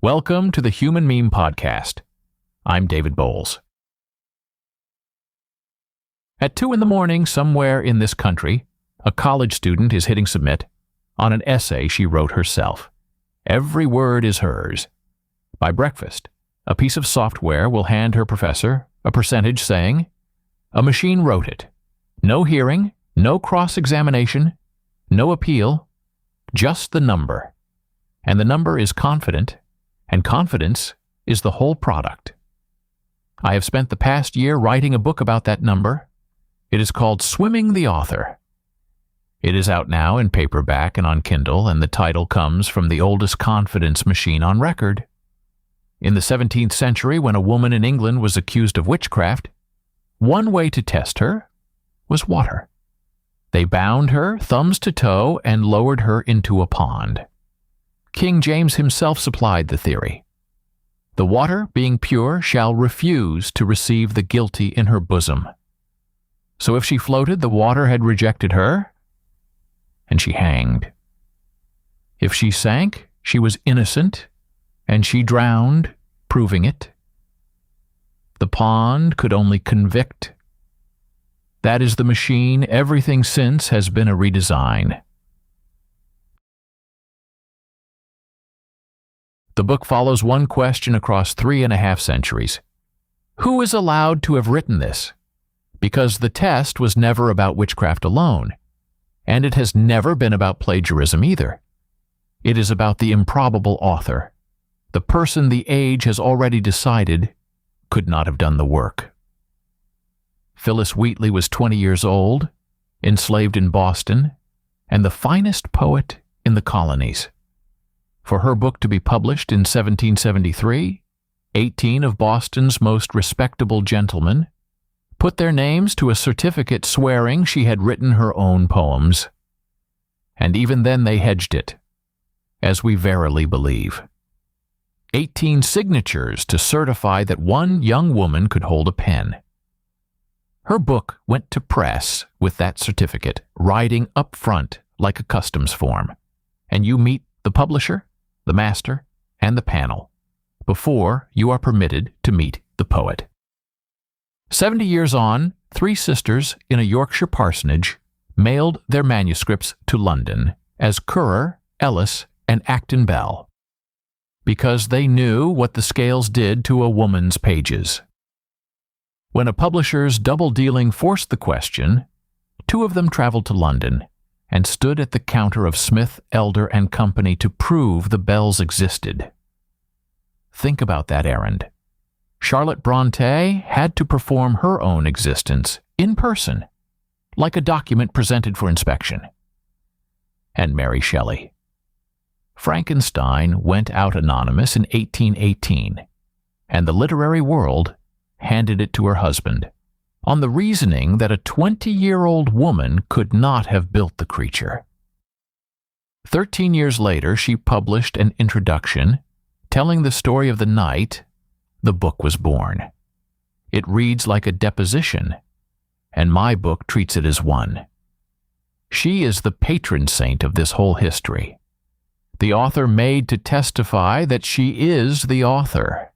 Welcome to the Human Meme Podcast. I'm David Bowles. At 2 a.m, somewhere in this country, a college student is hitting submit on an essay she wrote herself. Every word is hers. By breakfast, a piece of software will hand her professor a percentage saying, "A machine wrote it. No hearing, no cross-examination, no appeal, just the number. And the number is confident, and confidence is the whole product." I have spent the past year writing a book about that number. It is called Swimming the Author. It is out now in paperback and on Kindle, and the title comes from the oldest confidence machine on record. In the 17th century, when a woman in England was accused of witchcraft, one way to test her was water. They bound her, thumbs to toe, and lowered her into a pond. King James himself supplied the theory. The water, being pure, shall refuse to receive the guilty in her bosom. So if she floated, the water had rejected her, and she hanged. If she sank, she was innocent, and she drowned, proving it. The pond could only convict. That is the machine. Everything since has been a redesign. The book follows one question across 3.5 centuries. Who is allowed to have written this? Because the test was never about witchcraft alone, and it has never been about plagiarism either. It is about the improbable author, the person the age has already decided could not have done the work. Phyllis Wheatley was 20 years old, enslaved in Boston, and the finest poet in the colonies. For her book to be published in 1773, 18 of Boston's most respectable gentlemen put their names to a certificate swearing she had written her own poems. And even then they hedged it, as we verily believe. 18 signatures to certify that one young woman could hold a pen. Her book went to press with that certificate, riding up front like a customs form, and you meet the publisher, the master, and the panel before you are permitted to meet the poet. 70 years on, 3 sisters in a Yorkshire parsonage mailed their manuscripts to London as Currer, Ellis, and Acton Bell, because they knew what the scales did to a woman's pages. When a publisher's double-dealing forced the question, 2 of them traveled to London and stood at the counter of Smith, Elder and Company to prove the Bells existed. Think about that errand. Charlotte Brontë had to perform her own existence in person, like a document presented for inspection. And Mary Shelley. Frankenstein went out anonymous in 1818, and the literary world handed it to her husband, on the reasoning that a 20-year-old woman could not have built the creature. 13 years later, she published an introduction telling the story of the night the book was born. It reads like a deposition, and my book treats it as one. She is the patron saint of this whole history, the author made to testify that she is the author.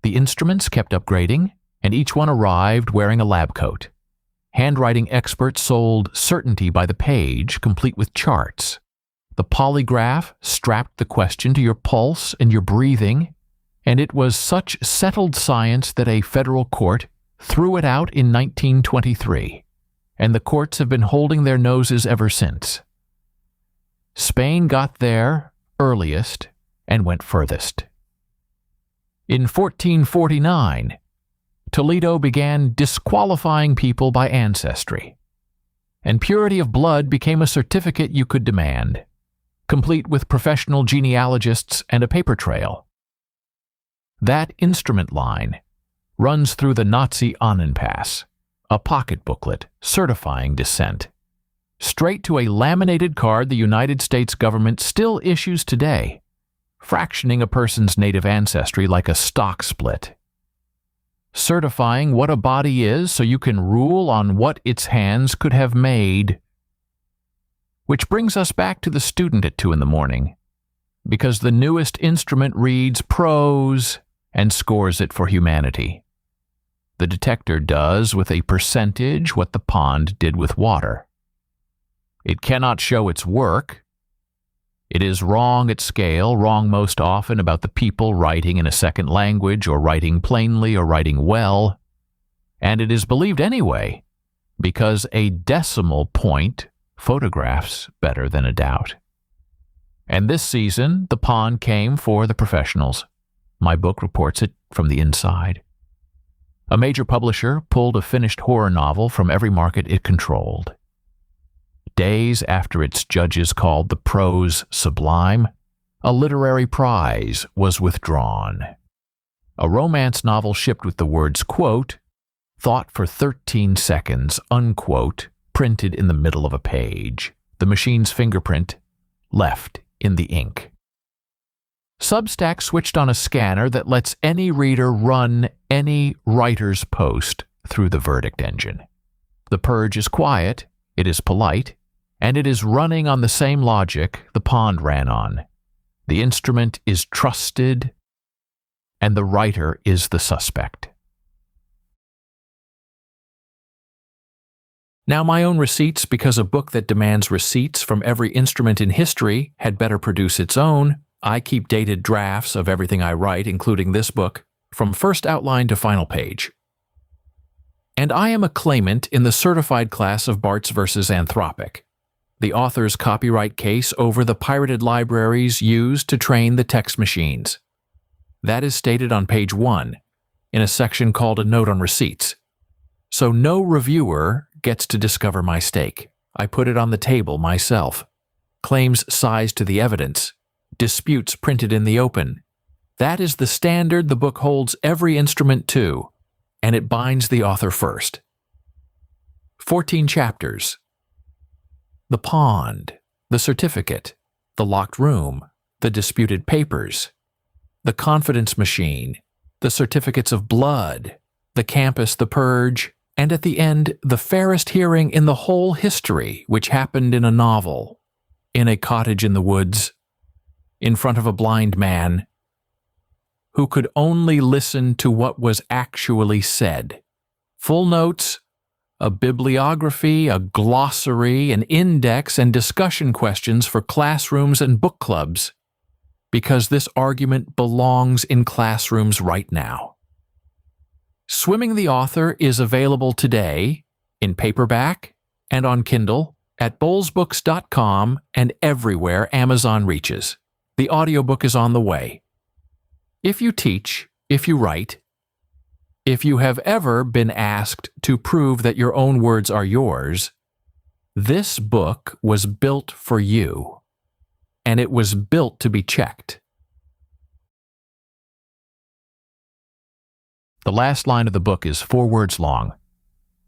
The instruments kept upgrading, and each one arrived wearing a lab coat. Handwriting experts sold certainty by the page, complete with charts. The polygraph strapped the question to your pulse and your breathing, and it was such settled science that a federal court threw it out in 1923, and the courts have been holding their noses ever since. Spain got there earliest and went furthest. In 1449, Toledo began disqualifying people by ancestry, and purity of blood became a certificate you could demand, complete with professional genealogists and a paper trail. That instrument line runs through the Nazi Ahnenpass, a pocket booklet certifying descent, straight to a laminated card the United States government still issues today, fractioning a person's native ancestry like a stock split. Certifying what a body is so you can rule on what its hands could have made. Which brings us back to the student at 2 in the morning, because the newest instrument reads prose and scores it for humanity. The detector does with a percentage what the pond did with water. It cannot show its work. It is wrong at scale, wrong most often about the people writing in a second language or writing plainly or writing well, and it is believed anyway, because a decimal point photographs better than a doubt. And this season, the pond came for the professionals. My book reports it from the inside. A major publisher pulled a finished horror novel from every market it controlled. Days after its judges called the prose sublime, a literary prize was withdrawn. A romance novel shipped with the words, quote, thought for 13 seconds, unquote, printed in the middle of a page, the machine's fingerprint left in the ink. Substack switched on a scanner that lets any reader run any writer's post through the verdict engine. The purge is quiet, it is polite, and it is running on the same logic the pond ran on. The instrument is trusted, and the writer is the suspect. Now my own receipts, because a book that demands receipts from every instrument in history had better produce its own. I keep dated drafts of everything I write, including this book, from first outline to final page. And I am a claimant in the certified class of Bart's versus Anthropic, the author's copyright case over the pirated libraries used to train the text machines. That is stated on page 1, in a section called a note on receipts. So no reviewer gets to discover my stake. I put it on the table myself. Claims sized to the evidence. Disputes printed in the open. That is the standard the book holds every instrument to, and it binds the author first. 14 chapters. The pond, the certificate, the locked room, the disputed papers, the confidence machine, the certificates of blood, the campus, the purge, and at the end, the fairest hearing in the whole history, which happened in a novel, in a cottage in the woods, in front of a blind man, who could only listen to what was actually said. Full notes, a bibliography, a glossary, an index, and discussion questions for classrooms and book clubs, because this argument belongs in classrooms right now. Swimming the Author is available today in paperback and on Kindle at bowlesbooks.com and everywhere Amazon reaches. The audiobook is on the way. If you teach, if you write, if you have ever been asked to prove that your own words are yours, this book was built for you, and it was built to be checked. The last line of the book is 4 words long.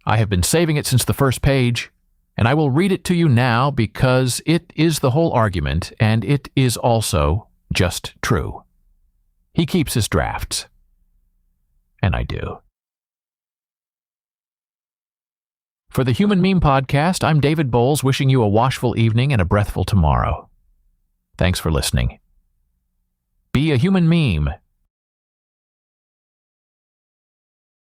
I have been saving it since the first page, and I will read it to you now because it is the whole argument, and it is also just true. He keeps his drafts. And I do. For the Human Meme Podcast, I'm David Bowles, wishing you a washful evening and a breathful tomorrow. Thanks for listening. Be a human meme.